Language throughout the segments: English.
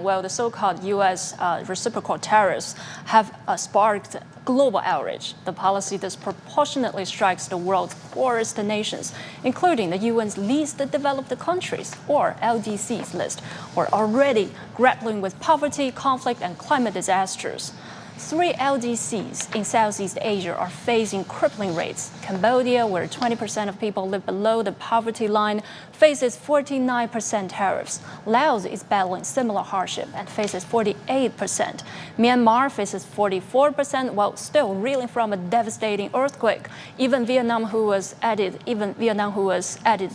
Well, the so-called U.S. Reciprocal tariffs have sparked global outrage. The policy disproportionately strikes the world's poorest nations, including the UN's least developed countries, or LDC's list, who are already grappling with poverty, conflict, and climate disasters. 3 LDCs in Southeast Asia are facing crippling rates. Cambodia, where 20% of people live below the poverty line, faces 49% tariffs. Laos is battling similar hardship and faces 48%. Myanmar faces 44%, while still reeling from a devastating earthquake. Even Vietnam, who was added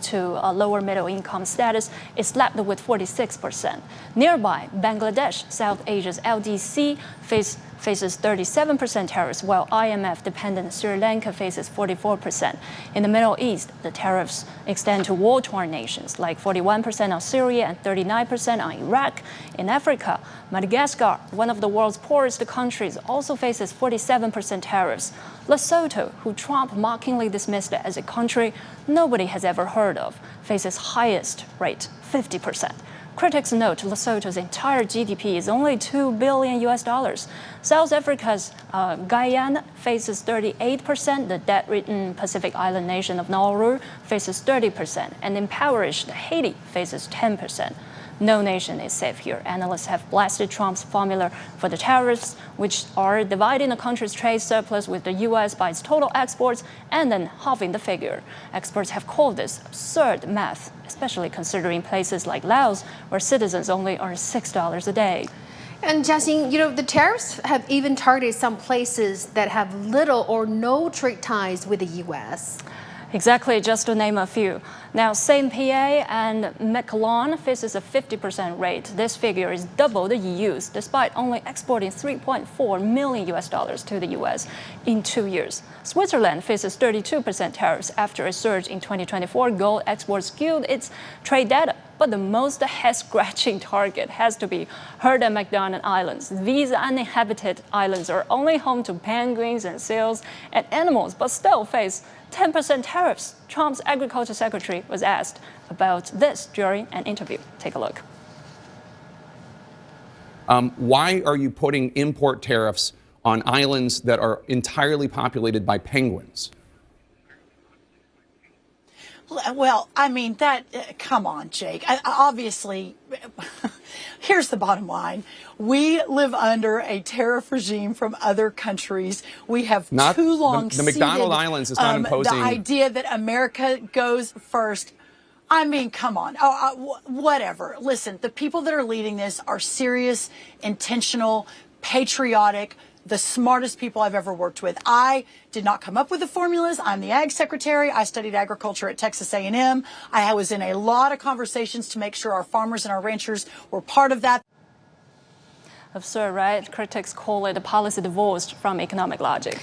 to a lower middle income status, is slapped with 46%. Nearby, Bangladesh, South Asia's LDC, faces 37% tariffs, while IMF-dependent Sri Lanka faces 44%. In the Middle East, the tariffs extend to war-torn nations, like 41% on Syria and 39% on Iraq. In Africa, Madagascar, one of the world's poorest countries, also faces 47% tariffs. Lesotho, who Trump mockingly dismissed as a country nobody has ever heard of, faces highest rate, 50%. Critics note Lesotho's entire GDP is only $2 billion. South Africa's Guyana faces 38%. The debt-ridden Pacific Island nation of Nauru faces 30%. And impoverished Haiti faces 10%. No nation is safe here. Analysts have blasted Trump's formula for the tariffs, which are dividing the country's trade surplus with the U.S. by its total exports and then halving the figure. Experts have called this absurd math, especially considering places like Laos, where citizens only earn $6 a day. And Jiaxin, the tariffs have even targeted some places that have little or no trade ties with the U.S. Exactly, just to name a few. Now, Saint Pierre and Miquelon faces a 50% rate. This figure is double the EU's, despite only exporting $3.4 million to the U.S. in 2 years. Switzerland faces 32% tariffs after a surge in 2024. Gold exports skewed its trade data. But the most head-scratching target has to be Heard and McDonald Islands. These uninhabited islands are only home to penguins and seals and animals, but still face 10% tariffs. Trump's agriculture secretary was asked about this during an interview. Take a look. Why are you putting import tariffs on islands that are entirely populated by penguins? Well, I mean, come on, Jake. Obviously, here's the bottom line. We live under a tariff regime from other countries. We have too long the McDonald Islands is not imposing the idea that America goes first. I mean, come on. Whatever. Listen, the people that are leading this are serious, intentional, patriotic, the smartest people I've ever worked with. I did not come up with the formulas. I'm the ag secretary. I studied agriculture at Texas A&M. I was in a lot of conversations to make sure our farmers and our ranchers were part of that. Absurd, right? Critics call it a policy divorced from economic logic.